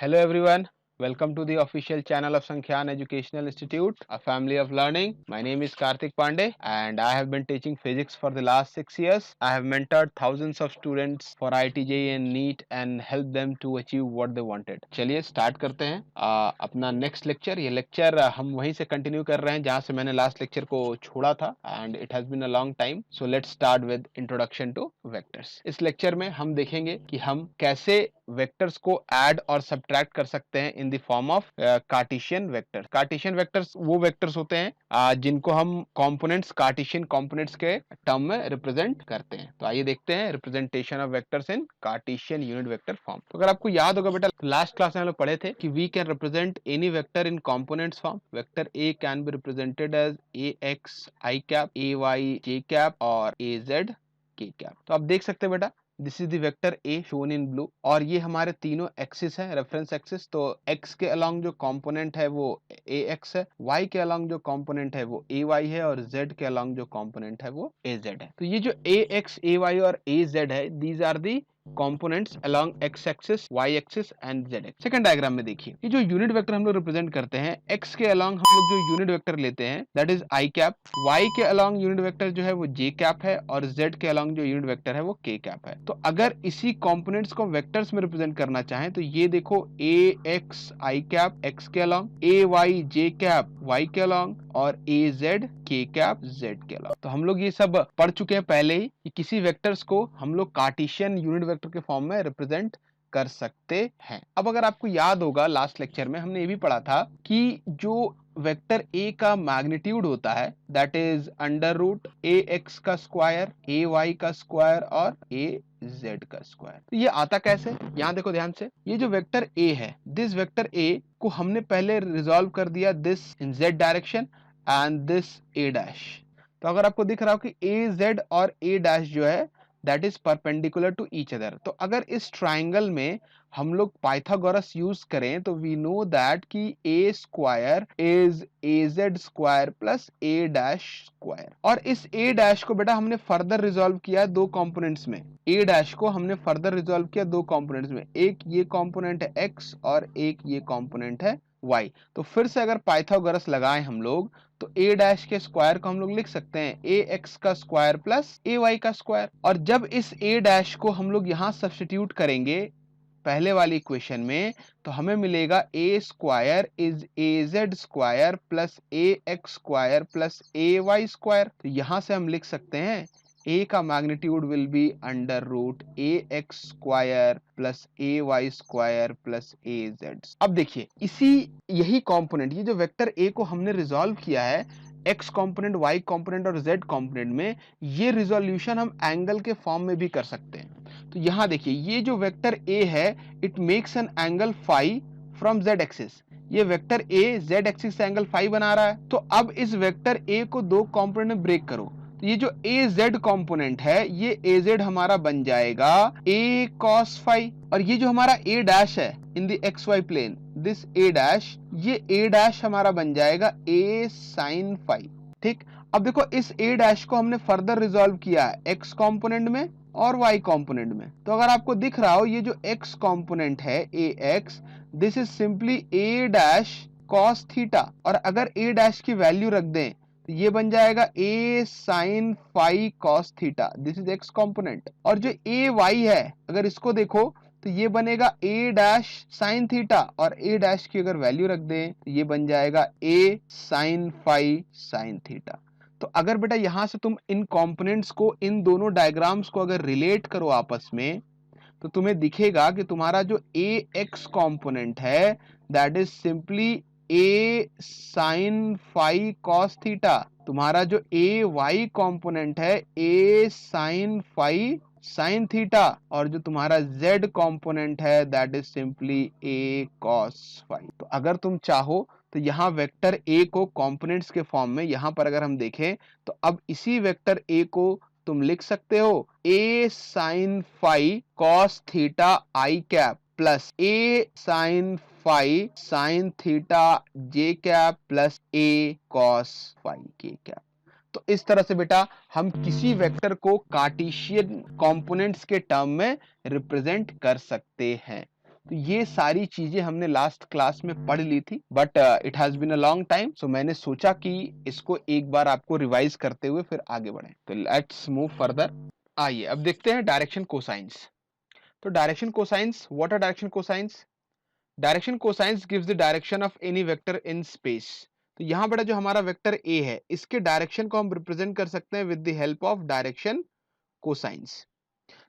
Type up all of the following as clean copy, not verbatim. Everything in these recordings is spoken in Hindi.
Hello everyone, welcome to the official channel of Sankhyan Educational Institute, a family of learning. My name is Karthik Pandey and I have been teaching physics for the last 6 years. I have mentored thousands of students for IIT and NEET and helped them to achieve what they wanted. चलिए स्टार्ट करते हैं अपना नेक्स्ट लेक्चर। ये लेक्चर हम वहीं से कंटिन्यू कर रहे हैं जहां से मैंने लास्ट लेक्चर को छोड़ा था and it has been a long time. So let's start with introduction to vectors. इस लेक्चर में हम देखेंगे कि हम कैसे वेक्टर्स को ऐड और सब्ट्रैक्ट कर सकते हैं in the form of Cartesian vector. Cartesian vectors वो वेक्टर्स होते हैं जिनको हम कंपोनेंट्स कार्टेशियन कंपोनेंट्स के टर्म में रिप्रेजेंट करते हैं। तो आइए देखते हैं representation of vectors in Cartesian unit vector form. तो अगर आपको याद होगा बेटा, लास्ट क्लास में हम लोग पढ़े थे कि we can represent any vector in components form. Vector a can be represented as a x I cap, A y J cap और ए जेड के कैप। तो आप देख सकते हैं बेटा, this is the vector A shown in blue और ये हमारे तीनों एक्सिस है, रेफरेंस एक्सिस। तो एक्स के अलोंग जो कंपोनेंट है वो ए एक्स है, वाई के अलोंग जो कंपोनेंट है वो ए वाई है और जेड के अलोंग जो कंपोनेंट है वो ए जेड है। तो ये जो ए एक्स, ए वाई और ए जेड है, these are the components along x axis, y axis and z axis. Second diagram में देखिए, ये जो यूनिट वेक्टर हम लोग रिप्रेजेंट करते हैं, एक्स के अलोंग हम लोग जो यूनिट वेक्टर लेते हैं that is i cap, y के अलोंग यूनिट वेक्टर जो है वो जे कैप है और जेड के अलोंग जो यूनिट वेक्टर है वो के कैप है। तो अगर इसी कंपोनेंट्स को वेक्टर्स में रिप्रेजेंट करना चाहें तो ये देखो, ए एक्स आई कैप एक्स के अलोंग, ए वाई जे कैप वाई के अलोंग और ए जेड के कैप जेड के अलोंग। तो हम लोग ये सब पढ़ चुके हैं पहले ही कि किसी वेक्टर्स को हम लोग कार्टेशियन यूनिट वेक्टर के फॉर्म में रिप्रेजेंट कर सकते हैं। अब अगर आपको याद होगा, लास्ट लेक्चर में हमने ये भी पढ़ा था कि जो वेक्टर ए का मैग्नीट्यूड होता है that is under root a x का स्क्वायर, ए वाई का स्क्वायर और ए जेड का स्क्वायर। तो ये आता कैसे, यहां देखो ध्यान से। ये जो वेक्टर ए है, दिस वेक्टर ए को हमने पहले रिजॉल्व कर दिया this in Z direction and this a dash. तो अगर आपको दिख रहा हो कि ए जेड और ए डैश जो है that is perpendicular to each other, तो अगर इस ट्राइंगल में हम लोग पाइथागोरस यूज करें तो वी नो दैट कि a square is a z square plus a dash square. और इस ए डैश को बेटा हमने फर्दर रिजॉल्व किया दो कंपोनेंट्स में। ए डैश को हमने फर्दर रिजॉल्व किया दो कंपोनेंट्स में, एक ये कंपोनेंट है एक्स और एक ये कंपोनेंट है y। तो फिर से अगर पाइथागोरस लगाएं हम लोग तो a डैश के स्क्वायर को हम लोग लिख सकते हैं ए एक्स का स्क्वायर प्लस ए वाई का स्क्वायर। और जब इस a डैश को हम लोग यहां सब्स्टिट्यूट करेंगे पहले वाली इक्वेशन में तो हमें मिलेगा a square is a z square plus a x square plus a y square. तो यहां से हम लिख सकते हैं a का magnitude will be under root a x square plus a y square plus a z. अब देखिए, यही कंपोनेंट, ये जो वेक्टर a को हमने रिजॉल्व किया है x कंपोनेंट, y कंपोनेंट और z कंपोनेंट में, ये रिजोल्यूशन हम एंगल के फॉर्म में भी कर सकते हैं। तो यहां देखिए, ये जो वेक्टर a है it makes an angle phi from z axis. ये वेक्टर a z एक्सिस से एंगल फाई बना रहा है। तो अब इस वेक्टर a को दो कंपोनेंट में ब्रेक करो तो ये जो ए जेड कॉम्पोनेंट है ये ए जेड हमारा बन जाएगा ए कॉस फाई, और ये जो हमारा ए डैश है in the x y plane, this a dash, ये ए डैश हमारा बन जाएगा ए साइन फाई। ठीक, अब देखो इस ए डैश को हमने फर्दर रिजॉल्व किया है एक्स कॉम्पोनेंट में और वाई कॉम्पोनेंट में। तो अगर आपको दिख रहा हो, ये जो एक्स कॉम्पोनेंट है a x, this is simply a dash cos theta, और अगर ए डैश की वैल्यू रख दें तो ये बन जाएगा a sign phi cos theta, this is x component. और जो ए वाई है अगर इसको देखो तो ये बनेगा ए डैश साइन थीटा, और ए डैश की अगर वैल्यू रख दें तो ये बन जाएगा a sign phi sin theta. तो अगर बेटा यहां से तुम इन कंपोनेंट्स को, इन दोनों डायग्राम्स को अगर रिलेट करो आपस में तो तुम्हें दिखेगा कि तुम्हारा जो ए एक्स कंपोनेंट है that is simply a sign phi cos theta, तुम्हारा जो ए वाई कंपोनेंट है a sign phi sin theta, और जो तुम्हारा z कंपोनेंट है that is simply a cos phi. तो अगर तुम चाहो तो यहाँ वेक्टर a को कंपोनेंट्स के फॉर्म में, यहाँ पर अगर हम देखें तो अब इसी वेक्टर a को तुम लिख सकते हो ए साइन फाई कॉस थीटा आई कैप प्लस ए साइन फाई साइन थीटा जे कैप प्लस ए कॉस फाई के कैप। तो इस तरह से बेटा हम किसी वेक्टर को कार्टेशियन कंपोनेंट्स के टर्म में रिप्रेजेंट कर सकते हैं। तो ये सारी चीजें हमने लास्ट क्लास में पढ़ ली थी, but it has been a long time, so मैंने सोचा कि इसको एक बार आपको रिवाइज करते हुए फिर आगे बढ़ें। तो लेट्स मूव फर्दर। आइए अब देखते हैं डायरेक्शन कोसाइंस। तो direction cosines, what are direction cosines? Direction cosines gives the direction of any vector in space. तो यहाँ बेटा जो हमारा वेक्टर ए है, इसके डायरेक्शन को हम रिप्रेजेंट कर सकते हैं with the help of direction cosines.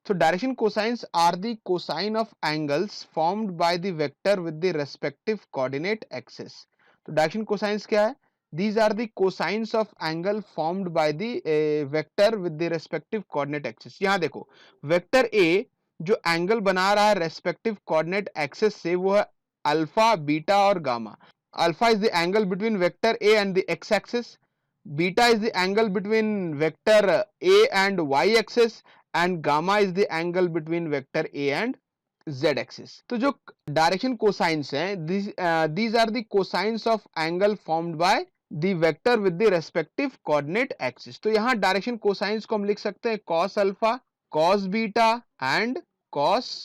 So direction cosines are the cosine of angles formed by the vector with the respective coordinate axis. तो direction cosines क्या है? These are the cosines of angle formed by the vector with the respective coordinate axis. यहाँ देखो vector A जो एंगल बना रहा है रेस्पेक्टिव कोऑर्डिनेट एक्सिस से, वो है अल्फा, बीटा और gamma. Alpha is the angle between vector a and the x axis, beta is the angle between vector a and y axis, and gamma is the angle between vector a and z axis. तो जो डायरेक्शन कोसाइंस हैं, these are the cosines of angle formed by the vector with the respective coordinate axis. तो यहाँ डायरेक्शन कोसाइंस को हम लिख सकते हैं cos alpha, cos beta and cos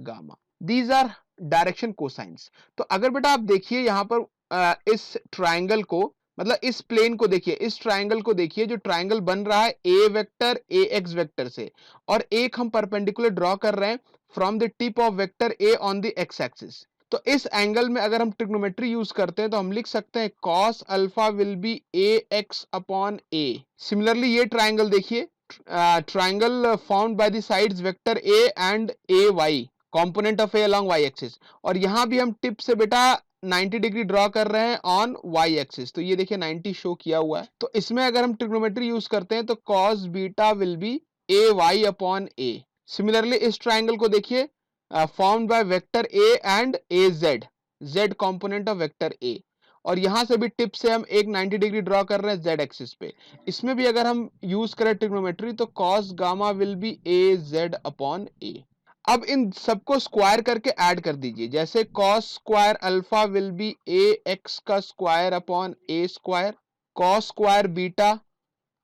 gamma. These are direction cosines. तो अगर बेटा आप देखिए यहाँ पर इस ट्राइंगल को, मतलब इस प्लेन को देखिए, इस ट्राइंगल को देखिए, जो ट्राइंगल बन रहा है ए वेक्टर ए एक्स वेक्टर से, और एक हम परपेंडिकुलर ड्रॉ कर रहे हैं from the tip of vector A on the x axis. तो इस एंगल में अगर हम ट्रिग्नोमेट्री यूज करते हैं तो हम लिख सकते हैं cos alpha will be A x upon a. Similarly ये ट्राइंगल देखिए, triangle found by the sides vector a and a y, component of a along y axis, और यहां भी हम टिप से बेटा 90 डिग्री ड्रॉ कर रहे हैं ऑन वाई एक्सिस। तो ये देखिए 90 शो किया हुआ है। तो इसमें अगर हम ट्रिग्नोमेट्री यूज करते हैं तो cos beta will be a y upon a. Similarly इस ट्राइंगल को देखिए, formed by vector a and A z, z component of vector a, और यहां से भी टिप से हम एक 90 डिग्री ड्रॉ कर रहे हैं जेड एक्सिस पे। इसमें भी अगर हम यूज करें ट्रिग्नोमेट्री तो cos gamma will be a z upon a. अब इन सबको स्क्वायर करके ऐड कर दीजिए, जैसे cos square alpha will be A x का square upon a square, cos square beta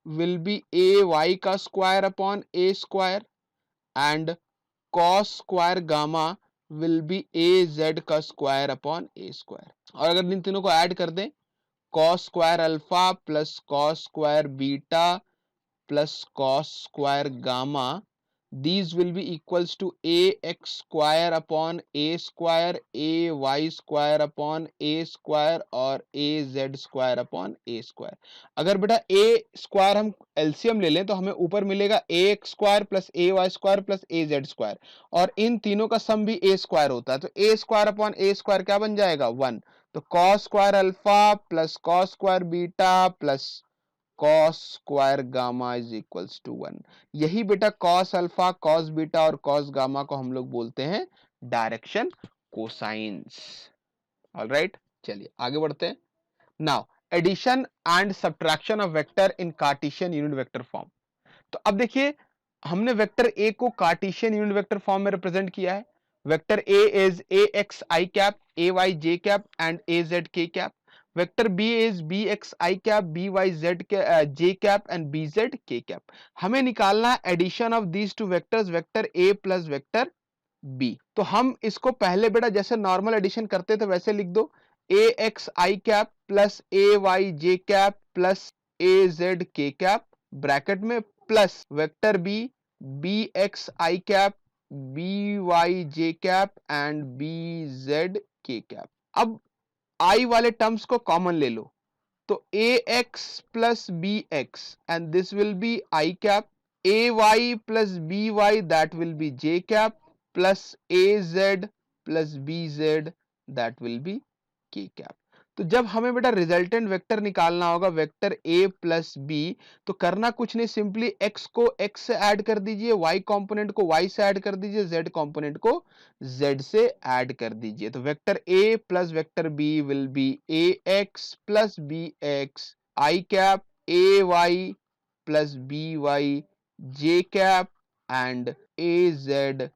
will be a y का square upon a square, and cos square gamma will be a z का स्क्वायर अपॉन ए स्क्वायर। और अगर इन तीनों को ऐड कर दें, cos square alpha plus cos square beta plus cos square gamma, these will be equals to ax square upon a square, ay square upon a square और az square upon a square। अगर बेटा a स्क्वायर हम एलसीएम ले लें तो हमें ऊपर मिलेगा ax square plus ay square plus az square, और इन तीनों का सम भी a स्क्वायर होता है, तो a square upon a square क्या बन जाएगा? 1। तो cos square alpha plus cos square beta plus cos square gamma is equals to 1। यही बेटा cos अल्फा, cos बीटा और cos गामा को हम लोग बोलते हैं डायरेक्शन कोसाइंस। ऑलराइट, चलिए आगे बढ़ते हैं। Now addition and subtraction of vector in Cartesian unit vector form. तो अब देखिए हमने वेक्टर ए को कार्टेशियन यूनिट वेक्टर फॉर्म में रिप्रेजेंट किया है। Vector a is a x I cap, A y J cap and A z के cap. Vector b is b x I cap, b y z j cap and b Z के कैप। हमें निकालना है addition of these two vectors, vector A plus vector b. तो हम इसको पहले बेटा जैसे नॉर्मल एडिशन करते थे वैसे लिख दो, a x I cap plus a y J cap plus a z के कैप ब्रैकेट में, plus vector b b x I cap, b Y J cap and b Z के कैप। अब आई वाले टर्म्स को कॉमन ले लो, तो a x plus B x and this will be i cap, A Y plus B y that will be j cap, plus a Z plus B z that will be k cap. तो जब हमें बेटा रिजल्टेंट वेक्टर निकालना होगा वेक्टर ए प्लस बी, तो करना कुछ नहीं, सिंपली एक्स को एक्स से ऐड कर दीजिए, वाई कंपोनेंट को वाई से ऐड कर दीजिए, जेड कंपोनेंट को जेड से ऐड कर दीजिए। तो vector A plus vector B will be A x plus B x I cap, A Y plus B Y J cap and A Z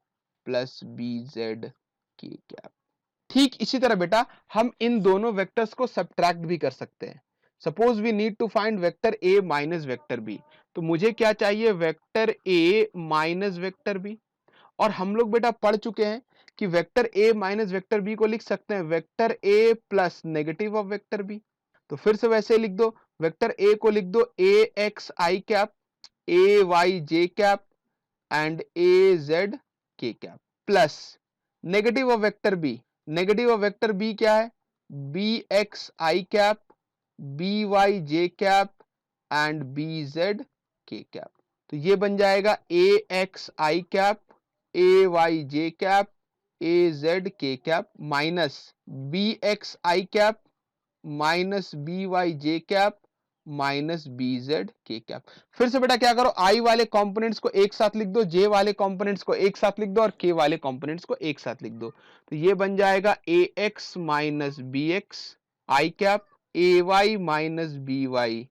plus B Z के कैप। ठीक इसी तरह बेटा हम इन दोनों वेक्टर्स को सब्ट्रैक्ट भी कर सकते हैं। Suppose we need to find vector a minus vector b, तो मुझे क्या चाहिए? Vector a minus vector b. और हम लोग बेटा पढ़ चुके हैं कि vector a minus vector b को लिख सकते हैं vector A plus negative of vector b. तो फिर से वैसे लिख दो, वेक्टर ए को लिख दो a x I cap, A y J cap and A z के cap, plus negative of vector b. Negative of vector b क्या है, b x I cap, b Y J cap and b Z के कैप। तो ये बन जाएगा a x I cap, A y J cap, a z के कैप माइनस बी एक्स आई कैप माइनस बी वाई जे कैप माइनस बी जेड के कैप। फिर से बेटा क्या करो, आई वाले कंपोनेंट्स को एक साथ लिख दो, जे वाले कंपोनेंट्स को एक साथ लिख दो और के वाले कंपोनेंट्स को एक साथ लिख दो। तो ये बन जाएगा a x minus b x I cap, A y minus b Y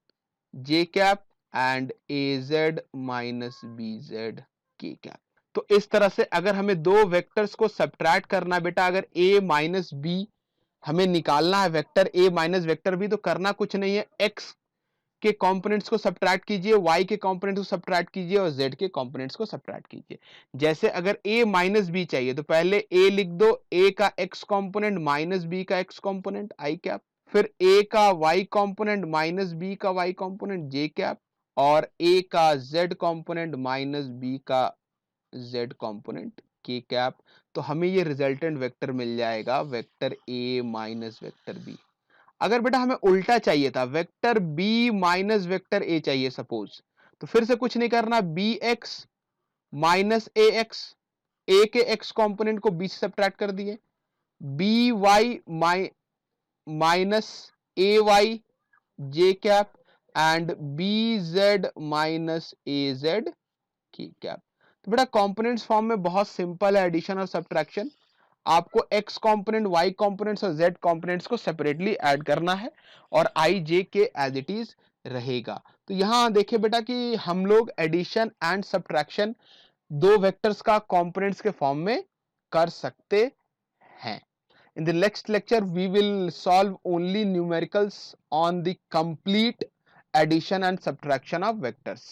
J cap and A z minus b Z के कैप। तो इस तरह से अगर हमें दो वेक्टर्स को सब्ट्रैक्ट करना है बेटा, अगर a माइनस बी हमें निकालना है vector a minus vector b, तो करना कुछ नहीं है, x के कंपोनेंट्स को सब्ट्रैक्ट कीजिए, y के कंपोनेंट्स को सब्ट्रैक्ट कीजिए और z के कंपोनेंट्स को सब्ट्रैक्ट कीजिए। जैसे अगर a माइनस बी चाहिए तो पहले a लिख दो, a का x कंपोनेंट माइनस b का x कंपोनेंट आई कैप, फिर a का y कंपोनेंट माइनस b का y कंपोनेंट जे कैप और a का z कंपोनेंट माइनस b का z कंपोनेंट के कैप। तो हमें ये रिजल्टेंट वेक्टर मिल जाएगा vector a minus vector b। अगर बेटा हमें उल्टा चाहिए था, vector b minus vector a चाहिए सपोज, तो फिर से कुछ नहीं करना, B x minus A x, a के x कंपोनेंट को b से सब्ट्रैक्ट कर दिए, b y minus a y J cap and b z minus a z k cap. तो बेटा कंपोनेंट्स फॉर्म में बहुत सिंपल है एडिशन और सब्ट्रैक्शन। आपको x कंपोनेंट, y कंपोनेंट्स और z कंपोनेंट्स को सेपरेटली ऐड करना है और i j के एज इट इज रहेगा। तो यहां देखिए बेटा कि हम लोग एडिशन एंड सब्ट्रैक्शन दो वेक्टर्स का कंपोनेंट्स के फॉर्म में कर सकते हैं। In the next lecture, we will solve only numericals on the complete addition and subtraction of vectors.